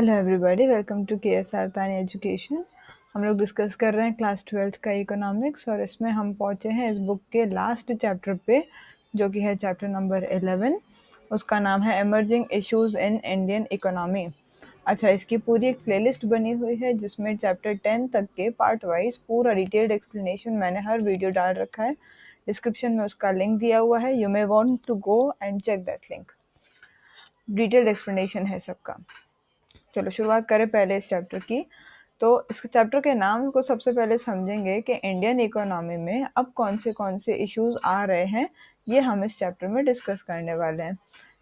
Hello everybody, welcome to KSR तानी education. हम लोग डिस्कस कर रहे हैं क्लास 12th का इकोनॉमिक्स और इसमें हम पहुंचे हैं इस बुक के लास्ट चैप्टर पे, जो कि है चैप्टर नंबर 11। उसका नाम है emerging issues in Indian economy. अच्छा, इसकी पूरी एक प्लेलिस्ट बनी हुई है जिसमें चैप्टर 10 तक के पार्ट वाइज पूरा डिटेल्ड एक्सप्लेनेशन मैंने हर वीडियो डाल रखा है। डिस्क्रिप्शन में उसका लिंक दिया हुआ है, you may want to go and check that link. Detailed explanation है सबका। चलो शुरुआत करें पहले इस चैप्टर की। तो इस चैप्टर के नाम को सबसे पहले समझेंगे कि इंडियन इकोनॉमी में अब कौन से इश्यूज आ रहे हैं, ये हम इस चैप्टर में डिस्कस करने वाले हैं।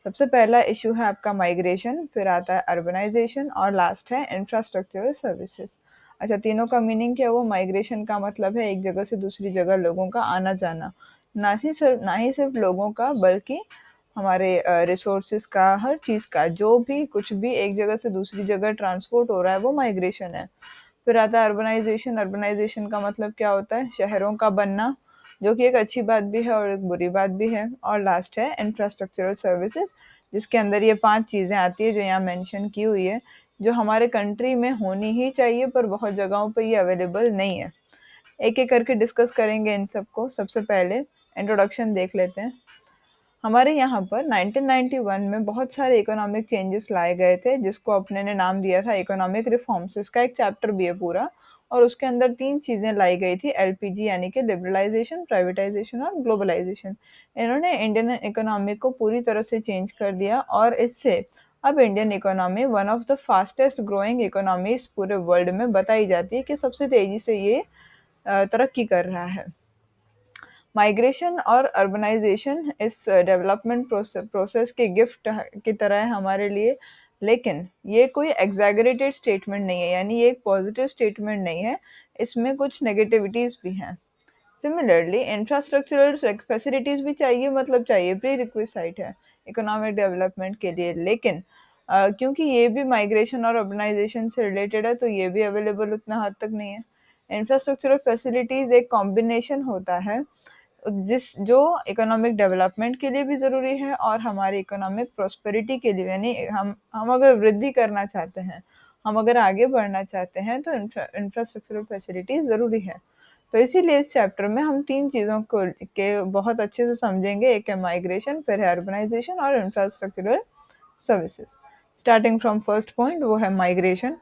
सबसे पहला इशू है आपका माइग्रेशन, फिर आता है अर्बनाइजेशन और लास्ट है इंफ्रास्ट्रक्चरल सर्विसेज। अच्छा, तीनों का मीनिंग क्या हुआ? माइग्रेशन का मतलब है एक जगह से दूसरी जगह लोगों का आना जाना, ना ही सिर्फ लोगों का बल्कि हमारे रिसोर्सेज का, हर चीज़ का, जो भी कुछ भी एक जगह से दूसरी जगह ट्रांसपोर्ट हो रहा है वो माइग्रेशन है। फिर आता है अर्बनाइजेशन। अर्बनाइजेशन का मतलब क्या होता है? शहरों का बनना, जो कि एक अच्छी बात भी है और एक बुरी बात भी है। और लास्ट है इंफ्रास्ट्रक्चरल सर्विसेज, जिसके अंदर ये 5 चीज़ें आती है जो यहाँ मेंशन की हुई है, जो हमारे कंट्री में होनी ही चाहिए पर बहुत जगहों पर ये अवेलेबल नहीं है। एक एक करके डिस्कस करेंगे इन सबको। सबसे पहले इंट्रोडक्शन देख लेते हैं। हमारे यहाँ पर 1991 में बहुत सारे इकोनॉमिक चेंजेस लाए गए थे, जिसको अपने ने नाम दिया था इकोनॉमिक रिफॉर्म्स। इसका एक चैप्टर भी है पूरा, और उसके अंदर 3 चीज़ें लाई गई थी, एलपीजी यानी कि लिबरलाइजेशन, प्राइवेटाइजेशन और ग्लोबलाइजेशन। इन्होंने इंडियन इकोनॉमी को पूरी तरह से चेंज कर दिया और इससे अब Indian economy one of the fastest growing economies पूरे वर्ल्ड में बताई जाती है कि सबसे तेज़ी से ये तरक्की कर रहा है। माइग्रेशन और अर्बनाइजेशन इस डेवलपमेंट प्रोसेस के गिफ्ट की तरह है हमारे लिए, लेकिन ये कोई एग्जैगरेटेड स्टेटमेंट नहीं है, यानी ये एक पॉजिटिव स्टेटमेंट नहीं है, इसमें कुछ नेगेटिविटीज़ भी हैं। सिमिलरली इंफ्रास्ट्रक्चरल फैसिलिटीज़ भी चाहिए, मतलब चाहिए, प्री रिक्विसाइट है इकोनॉमिक डेवलपमेंट के लिए, लेकिन क्योंकि ये भी माइग्रेशन और अर्बनाइजेशन से रिलेटेड है तो ये भी अवेलेबल उतना हद तक नहीं है। इंफ्रास्ट्रक्चरल फैसिलिटीज़ एक कॉम्बिनेशन होता है जिस जो इकोनॉमिक डेवलपमेंट के लिए भी ज़रूरी है और हमारी इकोनॉमिक प्रॉस्पेरिटी के लिए, यानी हम अगर वृद्धि करना चाहते हैं, हम अगर आगे बढ़ना चाहते हैं तो इंफ्रास्ट्रक्चरल फैसिलिटी ज़रूरी है। तो इसीलिए इस चैप्टर में हम 3 चीज़ों को के बहुत अच्छे से समझेंगे। एक है माइग्रेशन, फिर है अर्बनाइजेशन और infrastructural services. Starting from first point, वो है माइग्रेशन।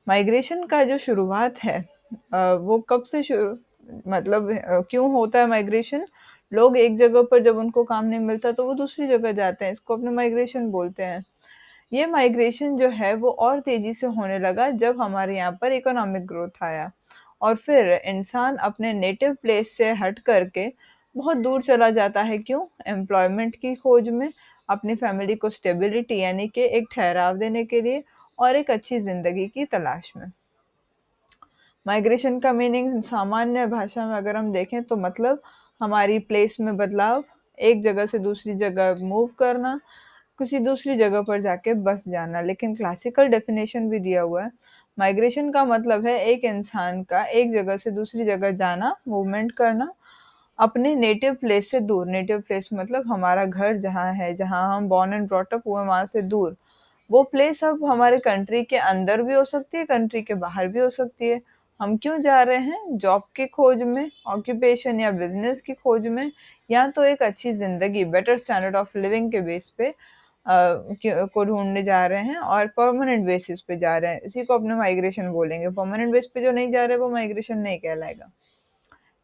माइग्रेशन का जो शुरुआत है वो कब से शुरू, मतलब क्यों होता है माइग्रेशन? लोग एक जगह पर जब उनको काम नहीं मिलता तो वो दूसरी जगह जाते हैं, इसको अपने माइग्रेशन बोलते हैं। ये माइग्रेशन जो है वो और तेजी से होने लगा जब हमारे यहाँ पर इकोनॉमिक ग्रोथ आया और फिर इंसान अपने नेटिव प्लेस से हट करके बहुत दूर चला जाता है। क्यों? एम्प्लॉयमेंट की खोज में, अपनी फैमिली को स्टेबिलिटी यानी कि एक ठहराव देने के लिए और एक अच्छी ज़िंदगी की तलाश में। माइग्रेशन का मीनिंग सामान्य भाषा में अगर हम देखें तो मतलब हमारी प्लेस में बदलाव, एक जगह से दूसरी जगह मूव करना, किसी दूसरी जगह पर जाके बस जाना। लेकिन क्लासिकल डेफिनेशन भी दिया हुआ है। माइग्रेशन का मतलब है एक इंसान का एक जगह से दूसरी जगह जाना, मूवमेंट करना, अपने नेटिव प्लेस से दूर। नेटिव प्लेस मतलब हमारा घर जहाँ है, जहाँ हम बॉर्न एंड ब्रॉट अप हुए, वहाँ से दूर। वो प्लेस अब हमारे कंट्री के अंदर भी हो सकती है, कंट्री के बाहर भी हो सकती है। हम क्यों जा रहे हैं? जॉब की खोज में, ऑक्यूपेशन या बिजनेस की खोज में, या तो एक अच्छी ज़िंदगी, बेटर स्टैंडर्ड ऑफ लिविंग के बेस पे को ढूंढने जा रहे हैं और परमानेंट बेसिस पे जा रहे हैं। इसी को अपने माइग्रेशन बोलेंगे। परमानेंट बेस पे जो नहीं जा रहे वो माइग्रेशन नहीं कहलाएगा।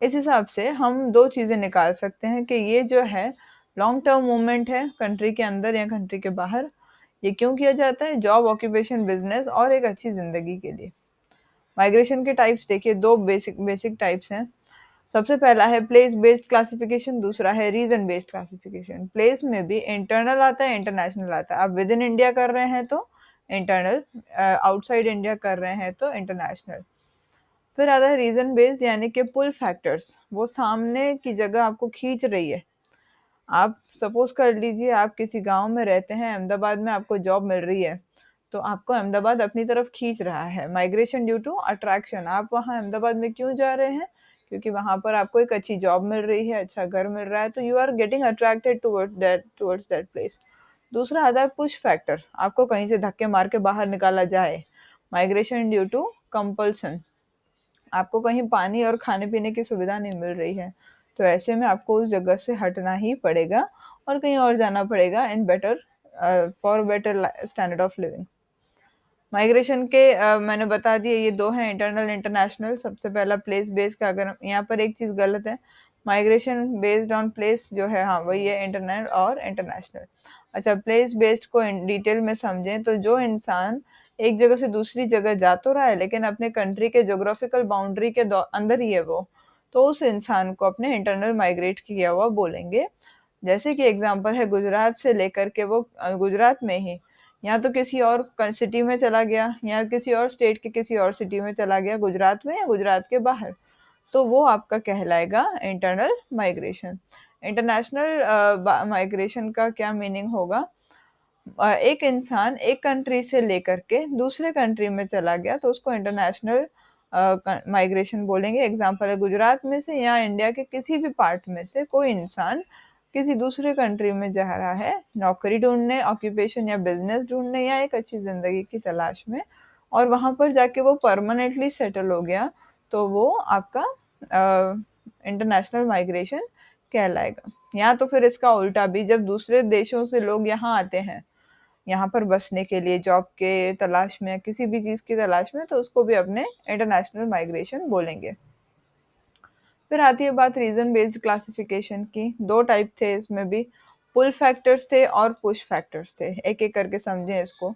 इस हिसाब से हम 2 चीज़ें निकाल सकते हैं कि ये जो है लॉन्ग टर्म मूवमेंट है कंट्री के अंदर या कंट्री के बाहर। ये क्यों किया जाता है? जॉब, ऑक्यूपेशन, बिजनेस और एक अच्छी ज़िंदगी के लिए। माइग्रेशन के टाइप्स देखिए, 2 बेसिक बेसिक टाइप्स हैं। सबसे पहला है प्लेस बेस्ड क्लासिफिकेशन, दूसरा है रीजन बेस्ड क्लासिफिकेशन। प्लेस में भी इंटरनल आता है, इंटरनेशनल आता है। आप विद इन इंडिया कर रहे हैं तो इंटरनल, आउटसाइड इंडिया कर रहे हैं तो इंटरनेशनल। फिर आता है रीजन बेस्ड, यानी कि पुल फैक्टर्स, वो सामने की जगह आपको खींच रही है। आप सपोज कर लीजिए आप किसी गांव में रहते हैं, अहमदाबाद में आपको जॉब मिल रही है, तो आपको अहमदाबाद अपनी तरफ खींच रहा है। Migration due to attraction. आप वहाँ अहमदाबाद में क्यों जा रहे हैं? क्योंकि वहाँ पर आपको एक अच्छी जॉब मिल रही है, अच्छा घर मिल रहा है, तो you are getting attracted towards that place. दूसरा आता है पुश फैक्टर, आपको कहीं से धक्के मार के बाहर निकाला जाए, माइग्रेशन ड्यू टू कंपल्सन, आपको कहीं पानी और खाने पीने की सुविधा नहीं मिल रही है, तो ऐसे में आपको उस जगह से हटना ही पड़ेगा और कहीं और जाना पड़ेगा in better for better standard of living. Migration के मैंने बता दिए ये दो हैं, इंटरनल इंटरनेशनल। सबसे पहला प्लेस बेस्ड का, अगर यहाँ पर एक चीज़ गलत है, माइग्रेशन बेस्ड ऑन प्लेस जो है, हाँ वही है इंटरनल और इंटरनेशनल। अच्छा, प्लेस बेस्ड को डिटेल में समझें तो जो इंसान एक जगह से दूसरी जगह जा तो रहा है लेकिन अपने कंट्री के जोग्राफिकल बाउंड्री के अंदर ही है वो, तो उस इंसान को अपने इंटरनल माइग्रेट किया हुआ बोलेंगे। जैसे कि एग्जांपल है, गुजरात से लेकर के वो गुजरात में ही या तो किसी और सिटी में चला गया या किसी और स्टेट के किसी और सिटी में चला गया, गुजरात में या गुजरात के बाहर, तो वो आपका कहलाएगा इंटरनल माइग्रेशन। इंटरनेशनल माइग्रेशन का क्या मीनिंग होगा? एक इंसान एक कंट्री से लेकर के दूसरे कंट्री में चला गया तो उसको इंटरनेशनल माइग्रेशन बोलेंगे। एग्जांपल है, गुजरात में से या इंडिया के किसी भी पार्ट में से कोई इंसान किसी दूसरे कंट्री में जा रहा है नौकरी ढूंढने, ऑक्यूपेशन या बिजनेस ढूंढने या एक अच्छी जिंदगी की तलाश में, और वहां पर जाके वो परमानेंटली सेटल हो गया, तो वो आपका इंटरनेशनल माइग्रेशन कहलाएगा। या तो फिर इसका उल्टा भी, जब दूसरे देशों से लोग यहाँ आते हैं यहाँ पर बसने के लिए, जॉब के तलाश में, किसी भी चीज़ की तलाश में, तो उसको भी अपने इंटरनेशनल माइग्रेशन बोलेंगे। फिर आती है बात रीजन बेस्ड क्लासिफिकेशन की। दो टाइप थे इसमें भी, पुल फैक्टर्स थे और पुश फैक्टर्स थे। एक एक करके समझें इसको।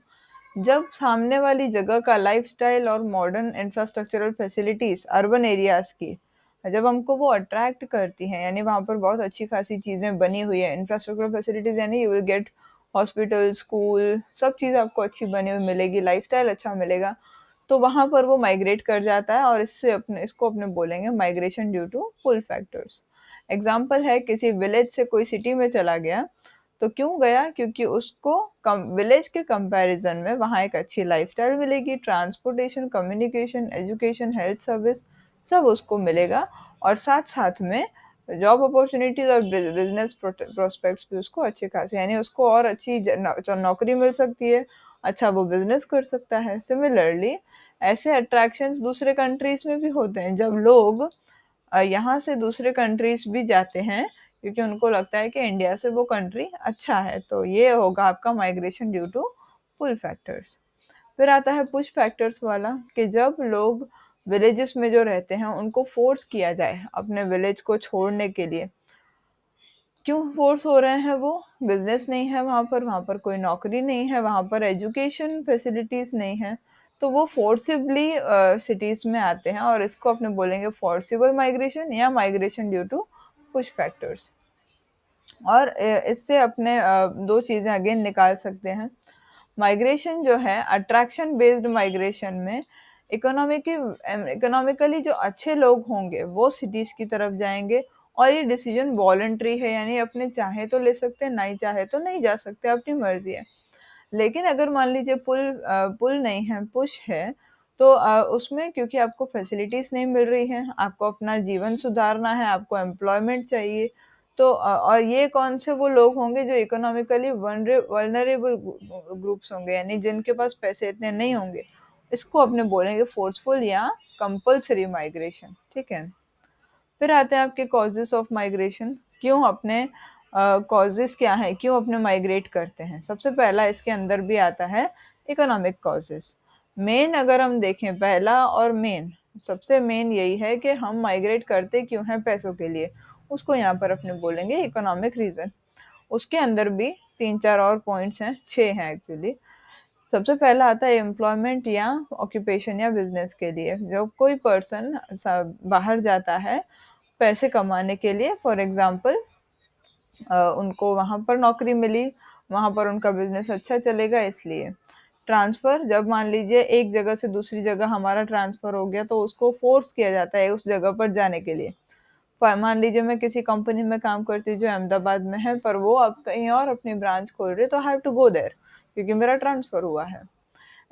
जब सामने वाली जगह का लाइफस्टाइल और modern infrastructural facilities urban areas की, जब हमको वो अट्रैक्ट करती हैं, यानी वहाँ पर बहुत अच्छी खासी चीज़ें बनी हुई है, इंफ्रास्ट्रक्चरल फैसिलिटीज, यानी you will get hospital, school, सब चीज़ आपको अच्छी बनी हुई मिलेगी, लाइफस्टाइल अच्छा मिलेगा, तो वहाँ पर वो माइग्रेट कर जाता है और इससे अपने इसको अपने बोलेंगे migration due to pull factors. Example है, किसी विलेज से कोई सिटी में चला गया, तो क्यों गया? क्योंकि उसको विलेज के कंपैरिजन में वहाँ एक अच्छी लाइफस्टाइल मिलेगी, transportation, communication, education, health service सब उसको मिलेगा, और साथ साथ में जॉब अपॉर्चुनिटीज और बिजनेस प्रोस्पेक्ट्स भी उसको अच्छे खासे, यानी उसको और अच्छी नौकरी मिल सकती है, अच्छा वो बिजनेस कर सकता है। सिमिलरली ऐसे अट्रैक्शंस दूसरे कंट्रीज में भी होते हैं, जब लोग यहाँ से दूसरे कंट्रीज भी जाते हैं क्योंकि उनको लगता है कि इंडिया से वो कंट्री अच्छा है, तो ये होगा आपका migration due to pull factors. फिर आता है पुश फैक्टर्स वाला, कि जब लोग विलेजेस में जो रहते हैं उनको फोर्स किया जाए अपने विलेज को छोड़ने के लिए। क्यों फोर्स हो रहे हैं? वो बिजनेस नहीं है वहाँ पर कोई नौकरी नहीं है, वहाँ पर एजुकेशन फैसिलिटीज नहीं है, तो वो फोर्सिबली सिटीज में आते हैं, और इसको अपने बोलेंगे फोर्सिबल माइग्रेशन या migration due to push factors. और इससे अपने दो चीज़ें अगेन निकाल सकते हैं। माइग्रेशन जो है, अट्रैक्शन बेस्ड माइग्रेशन में इकोनॉमिकली जो अच्छे लोग होंगे वो सिटीज की तरफ जाएंगे, और ये डिसीजन वॉलंटरी है, यानी अपने चाहे तो ले सकते हैं, नहीं चाहे तो नहीं जा सकते, अपनी मर्जी है। लेकिन अगर मान लीजिए पुल नहीं है, पुश है, तो उसमें क्योंकि आपको फैसिलिटीज नहीं मिल रही हैं, आपको अपना जीवन सुधारना है, आपको एम्प्लॉयमेंट चाहिए, तो और ये कौन से वो लोग होंगे जो इकोनॉमिकली वल्नरेबल ग्रुप्स होंगे, यानी जिनके पास पैसे इतने नहीं होंगे, इसको अपने बोलेंगे फोर्सफुल या कंपल्सरी माइग्रेशन। ठीक है। फिर आते हैं आपके कॉजेस ऑफ माइग्रेशन। क्यों अपने कॉजेस क्या है, क्यों अपने माइग्रेट करते हैं? सबसे पहला इसके अंदर भी आता है इकोनॉमिक कॉजेस। मेन अगर हम देखें, पहला और मेन, सबसे मेन यही है कि हम माइग्रेट करते क्यों हैं? पैसों के लिए। उसको यहाँ पर अपने बोलेंगे इकोनॉमिक रीजन। उसके अंदर भी तीन चार और पॉइंट्स हैं, छह हैं एक्चुअली। सबसे पहला आता है एम्प्लॉयमेंट या ऑक्यूपेशन या बिजनेस के लिए। जब कोई पर्सन बाहर जाता है पैसे कमाने के लिए, फॉर एग्जांपल उनको वहाँ पर नौकरी मिली, वहाँ पर उनका बिजनेस अच्छा चलेगा, इसलिए। ट्रांसफ़र, जब मान लीजिए एक जगह से दूसरी जगह हमारा ट्रांसफ़र हो गया, तो उसको फोर्स किया जाता है उस जगह पर जाने के लिए। पर मान लीजिए मैं किसी कंपनी में काम करती हूँ जो अहमदाबाद में है, पर वो अब कहीं और अपनी ब्रांच खोल रही है, तो I have to go there क्योंकि मेरा ट्रांसफ़र हुआ है।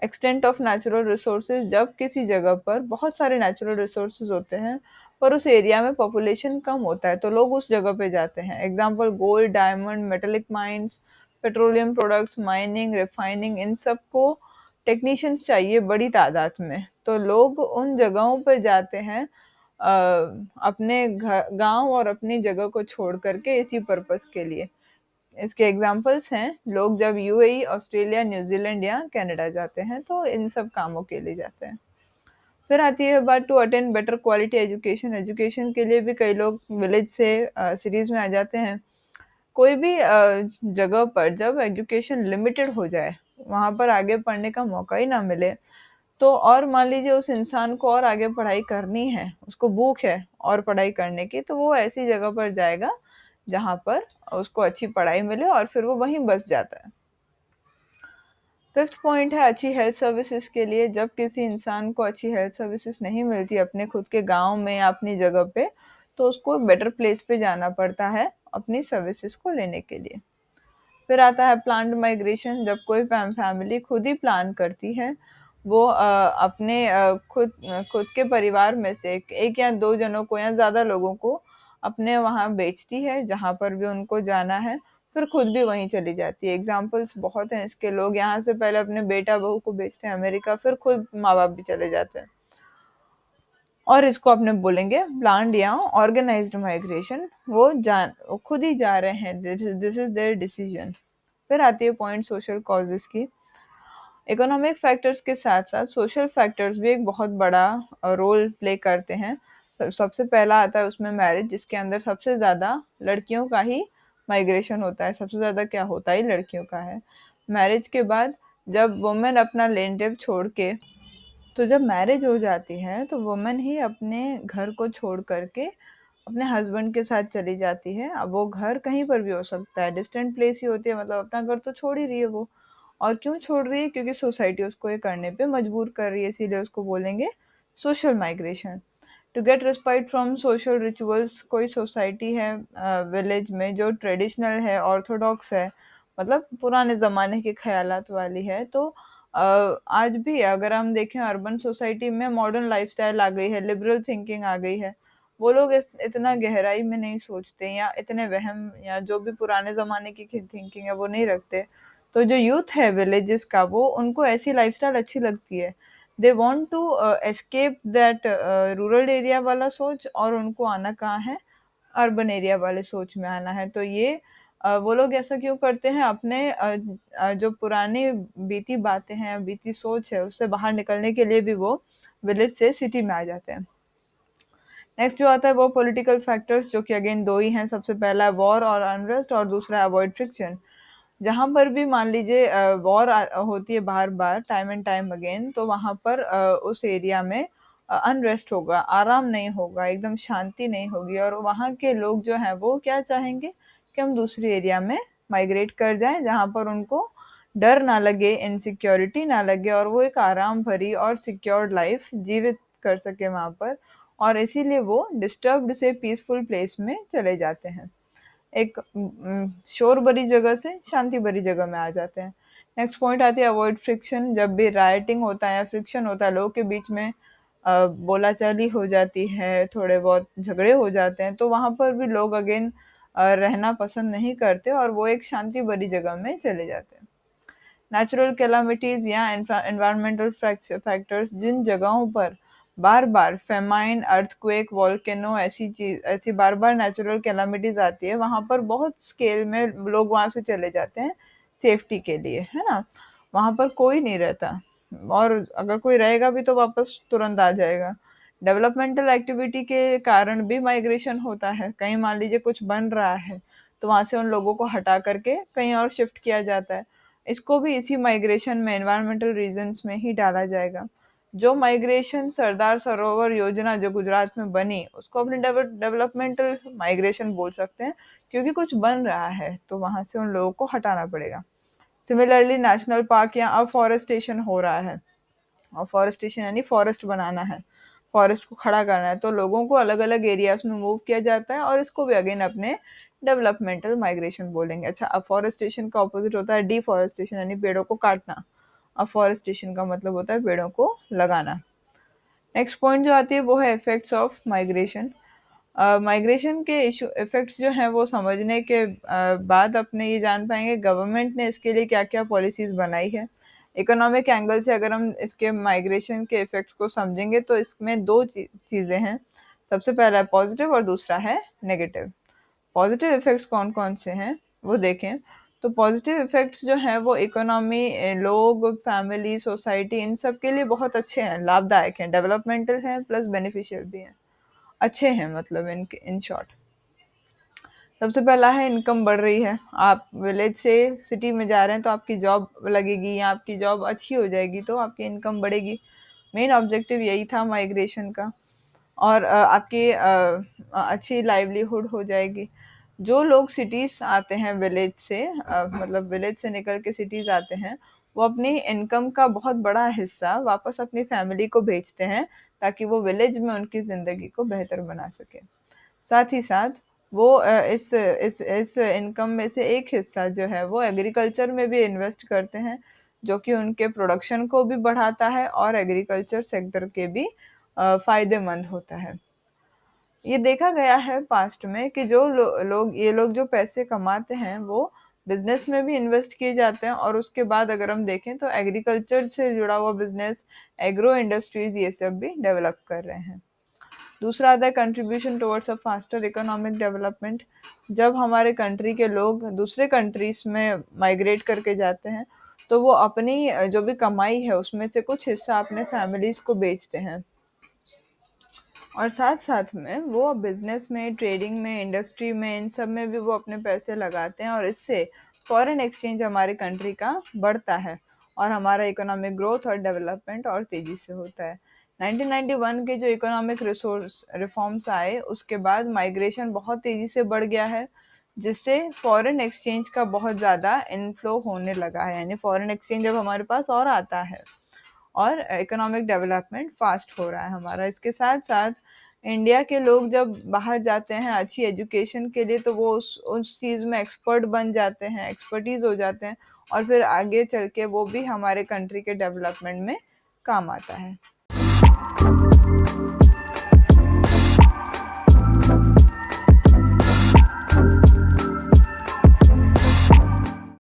एक्सटेंट ऑफ नेचुरल रिसोर्सेज, जब किसी जगह पर बहुत सारे नेचुरल रिसोर्सेज होते हैं पर उस एरिया में पॉपुलेशन कम होता है, तो लोग उस जगह पे जाते हैं। Example gold, diamond, metallic mines, petroleum products, mining, refining, इन सब को टेक्नीशियंस चाहिए बड़ी तादाद में। तो लोग उन जगहों पर जाते हैं अपने गांव और अपनी जगह को छोड़ करके इसी पर्पस के लिए। इसके एग्जाम्पल्स हैं, लोग जब यूएई, ऑस्ट्रेलिया, न्यूजीलैंड या कनाडा जाते हैं तो इन सब कामों के लिए जाते हैं। फिर आती है बात to attend better quality education. Education के लिए भी कई लोग विलेज से सिटीज में आ जाते हैं। कोई भी जगह पर जब एजुकेशन लिमिटेड हो जाए, वहां पर आगे पढ़ने का मौका ही ना मिले, तो और मान लीजिए उस इंसान को और आगे पढ़ाई करनी है, उसको भूख है और पढ़ाई करने की, तो वो ऐसी जगह पर जाएगा जहां पर उसको अच्छी पढ़ाई मिले और फिर वो वहीं बस जाता है। फिफ्थ पॉइंट है अच्छी हेल्थ सर्विसेज के लिए। जब किसी इंसान को अच्छी हेल्थ सर्विसेज नहीं मिलती अपने खुद के गांव में या अपनी जगह पे, तो उसको बेटर प्लेस पे जाना पड़ता है अपनी सर्विसेज को लेने के लिए। फिर आता है प्लान्ड माइग्रेशन। जब कोई फैमिली खुद ही प्लान करती है, वो अपने खुद के परिवार में से एक या दो जनों को या ज़्यादा लोगों को अपने वहाँ बेचती है जहाँ पर भी उनको जाना है, फिर खुद भी वहीं चली जाती है। एग्जाम्पल्स बहुत हैं इसके। लोग यहाँ से पहले अपने बेटा बहू को बेचते हैं अमेरिका, फिर खुद माँ बाप भी चले जाते हैं। और इसको अपने बोलेंगे प्लान्ड या ऑर्गेनाइज्ड माइग्रेशन। वो खुद ही जा रहे हैं, दिस इज देयर डिसीजन। फिर आती है पॉइंट सोशल कॉजेस की। इकोनॉमिक फैक्टर्स के साथ साथ सोशल फैक्टर्स भी एक बहुत बड़ा रोल प्ले करते हैं। सबसे पहला आता है उसमें मैरिज, जिसके अंदर सबसे ज़्यादा लड़कियों का ही माइग्रेशन होता है। सबसे ज़्यादा क्या होता है, लड़कियों का है। मैरिज के बाद जब वुमेन अपना नेटिव छोड़ के, तो जब मैरिज हो जाती है तो वुमेन ही अपने घर को छोड़ करके अपने हस्बैंड के साथ चली जाती है। अब वो घर कहीं पर भी हो सकता है, डिस्टेंट प्लेस ही होती है, मतलब अपना घर तो छोड़ ही रही है वो। और क्यों छोड़ रही है, क्योंकि सोसाइटी उसको ये करने पे मजबूर कर रही है, इसीलिए उसको बोलेंगे social migration. To get respite from social rituals. कोई सोसाइटी है विलेज में जो ट्रेडिशनल है, ऑर्थोडॉक्स है, मतलब पुराने ज़माने के ख्यालात वाली है, तो आज भी अगर हम देखें अर्बन सोसाइटी में मॉडर्न लाइफस्टाइल आ गई है, लिबरल थिंकिंग आ गई है। वो लोग इतना गहराई में नहीं सोचते या इतने वहम या जो भी पुराने ज़माने की थिंकिंग है वो नहीं रखते। तो जो यूथ है विलेजेस का, वो उनको ऐसी लाइफस्टाइल अच्छी लगती है। They want to escape that rural area वाला सोच, और उनको आना कहाँ है, अर्बन एरिया वाले सोच में आना है। तो ये वो लोग ऐसा क्यों करते हैं, अपने जो पुरानी बीती बातें हैं, बीती सोच है, उससे बाहर निकलने के लिए भी वो विलेज से सिटी में आ जाते हैं। नेक्स्ट जो आता है वो पॉलिटिकल फैक्टर्स, जो कि अगेन दो ही हैं। सबसे पहला है वॉर और अनरेस्ट, और दूसरा है अवॉइड फ्रिक्शन। जहाँ पर भी मान लीजिए वॉर होती है बार बार, टाइम एंड टाइम अगेन, तो वहाँ पर उस एरिया में अनरेस्ट होगा, आराम नहीं होगा, एकदम शांति नहीं होगी, और वहाँ के लोग जो हैं वो क्या चाहेंगे कि हम दूसरी एरिया में माइग्रेट कर जाएं, जहाँ पर उनको डर ना लगे, इनसिक्योरिटी ना लगे, और वो एक आराम भरी और सिक्योर्ड लाइफ जीवित कर सके वहाँ पर। और इसीलिए वो डिस्टर्ब्ड से पीसफुल प्लेस में चले जाते हैं, एक शोर भरी जगह से शांति भरी जगह में आ जाते हैं। नेक्स्ट पॉइंट आती है अवॉइड फ्रिक्शन। जब भी राइटिंग होता है या फ्रिक्शन होता है, लोगों के बीच में बोलाचाली हो जाती है, थोड़े बहुत झगड़े हो जाते हैं, तो वहां पर भी लोग अगेन रहना पसंद नहीं करते और वो एक शांति भरी जगह में चले जाते हैं। नेचुरल कैलामिटीज या एनवायरमेंटल फैक्टर्स, जिन जगहों पर बार बार फेमाइन, अर्थक्वेक, वॉल्केनो, ऐसी बार बार नेचुरल कैलामिटीज आती है, वहां पर बहुत स्केल में लोग वहां से चले जाते हैं सेफ्टी के लिए, है ना। वहां पर कोई नहीं रहता, और अगर कोई रहेगा भी तो वापस तुरंत आ जाएगा। डेवलपमेंटल एक्टिविटी के कारण भी माइग्रेशन होता है। कहीं मान लीजिए कुछ बन रहा है, तो वहां से उन लोगों को हटा करके कहीं और शिफ्ट किया जाता है। इसको भी इसी माइग्रेशन में, एनवायरमेंटल रीजंस में ही डाला जाएगा। जो माइग्रेशन सरदार सरोवर योजना जो गुजरात में बनी, उसको अपने डेवलपमेंटल माइग्रेशन बोल सकते हैं, क्योंकि कुछ बन रहा है तो वहां से उन लोगों को हटाना पड़ेगा। सिमिलरली नेशनल पार्क या अफॉरेस्टेशन हो रहा है। अफॉरेस्टेशन यानी फॉरेस्ट बनाना है, फॉरेस्ट को खड़ा करना है, तो लोगों को अलग अलग एरियाज में मूव किया जाता है, और इसको भी अगेन अपने डेवलपमेंटल माइग्रेशन बोलेंगे। अच्छा, अफॉरेस्टेशन का ऑपोजिट होता है डिफॉरेस्टेशन, यानी पेड़ों को काटना। अफॉरेस्टेशन का मतलब होता है पेड़ों को लगाना। नेक्स्ट पॉइंट जो आती है वो है इफेक्ट्स ऑफ माइग्रेशन। माइग्रेशन के इशू इफ़ेक्ट्स जो हैं वो समझने के बाद अपने ये जान पाएँगे गवर्नमेंट ने इसके लिए क्या-क्या पॉलिसीज़ बनाई है। इकोनॉमिक एंगल से अगर हम इसके माइग्रेशन के इफ़ेक्ट्स को समझेंगे तो इसमें 2 चीज़ें हैं। सबसे पहला है पॉज़िटिव और दूसरा है नेगेटिव। पॉज़िटिव इफ़ेक्ट्स कौन-कौन से हैं, वो देखें। तो पॉज़िटिव इफ़ेक्ट्स जो हैं वो इकोनॉमी लोग, फैमिली, सोसाइटी इन सब के लिए बहुत अच्छे हैं, लाभदायक हैं, डेवलपमेंटल हैं प्लस बेनिफिशियल भी हैं। अच्छे हैं मतलब इन शॉर्ट। सबसे पहला है इनकम बढ़ रही है। आप विलेज से सिटी में जा रहे हैं तो आपकी जॉब लगेगी या आपकी जॉब अच्छी हो जाएगी तो आपकी इनकम बढ़ेगी। मेन ऑब्जेक्टिव यही था माइग्रेशन का। और आपकी अच्छी लाइवलीहुड हो जाएगी। जो लोग सिटीज़ आते हैं विलेज से मतलब विलेज से निकल के सिटीज़ आते हैं, वो अपनी इनकम का बहुत बड़ा हिस्सा वापस अपनी फैमिली को भेजते हैं, ताकि वो विलेज में उनकी ज़िंदगी को बेहतर बना सकें। साथ ही साथ वो इस इनकम में से एक हिस्सा जो है वो एग्रीकल्चर में भी इन्वेस्ट करते हैं, जो कि उनके प्रोडक्शन को भी बढ़ाता है और एग्रीकल्चर सेक्टर के भी फ़ायदेमंद होता है। ये देखा गया है पास्ट में कि जो लोग जो पैसे कमाते हैं वो बिजनेस में भी इन्वेस्ट किए जाते हैं और उसके बाद अगर हम देखें तो एग्रीकल्चर से जुड़ा हुआ बिजनेस, एग्रो इंडस्ट्रीज ये सब भी डेवलप कर रहे हैं। दूसरा आता है contribution towards a faster economic development. जब हमारे कंट्री के लोग दूसरे कंट्रीज में माइग्रेट करके जाते हैं तो वो अपनी जो भी कमाई है उसमें से कुछ हिस्सा अपने फैमिलीज को बेचते हैं और साथ-साथ में वो बिज़नेस में, ट्रेडिंग में, इंडस्ट्री में, इन सब में भी वो अपने पैसे लगाते हैं और इससे फ़ॉरेन एक्सचेंज हमारे कंट्री का बढ़ता है और हमारा इकोनॉमिक ग्रोथ और डेवलपमेंट और तेज़ी से होता है। 1991 के जो इकोनॉमिक रिसोर्स रिफॉर्म्स आए, उसके बाद माइग्रेशन बहुत तेज़ी से बढ़ गया है, जिससे फ़ॉरेन एक्सचेंज का बहुत ज़्यादा इनफ्लो होने लगा है, यानी फ़ॉरेन एक्सचेंज अब हमारे पास और आता है। और इकोनॉमिक डेवलपमेंट फास्ट हो रहा है हमारा। इसके साथ-साथ इंडिया के लोग जब बाहर जाते हैं अच्छी एजुकेशन के लिए तो वो उस चीज़ में एक्सपर्ट बन जाते हैं, एक्सपर्टीज़ हो जाते हैं और फिर आगे चल के वो भी हमारे कंट्री के डेवलपमेंट में काम आता है।